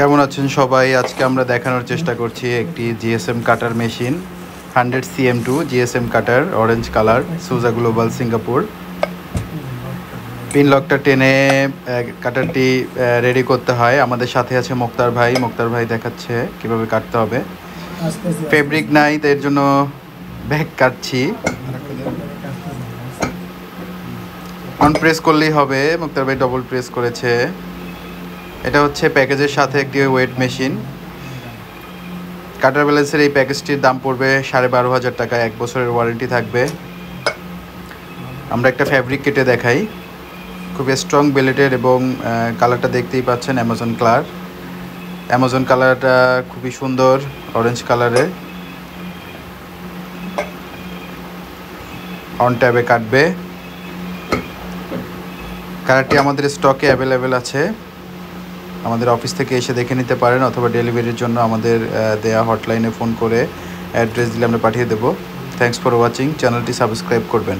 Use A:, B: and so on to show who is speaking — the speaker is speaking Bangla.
A: কেমন আছেন সবাই? আজকে আমরা দেখানোর চেষ্টা করছি একটি জিএসএম কাটার মেশিন 100 CM2 জিএসএম কাটার অরেঞ্জ কালার সুজা গ্লোবাল সিঙ্গাপুর। পিন লকটা টেনে কাটারটি রেডি করতে হয়। আমাদের সাথে আছে মুক্তার ভাই দেখাচ্ছে কিভাবে কাটতে হবে। ফেব্রিক নাই, এর জন্য ব্যাগ কাটছি। অন প্রেস করলেই হবে। মুক্তার ভাই ডবল প্রেস করেছে। এটা হচ্ছে প্যাকেজের সাথে একটি ওয়েট মেশিন। কাটার ব্যালেন্সের এই প্যাকেজটির দাম পড়বে 12,500 টাকা। 1 বছরের ওয়ারেন্টি থাকবে। আমরা একটা ফ্যাব্রিক কেটে দেখাই। খুবই স্ট্রং বেলেটের এবং কালারটা দেখতেই পাচ্ছেন অ্যামাজন কালারটা খুবই সুন্দর অরেঞ্জ কালারের। অন ট্যাবে কাটবে। কালারটি আমাদের স্টকে অ্যাভেলেবেল আছে। আমাদের অফিস থেকে এসে দেখে নিতে পারেন অথবা ডেলিভারির জন্য আমাদের দেয়া হটলাইনে ফোন করে অ্যাড্রেস দিলে আমরা পাঠিয়ে দেবো। Thanks for watching. চ্যানেলটি সাবস্ক্রাইব করবেন।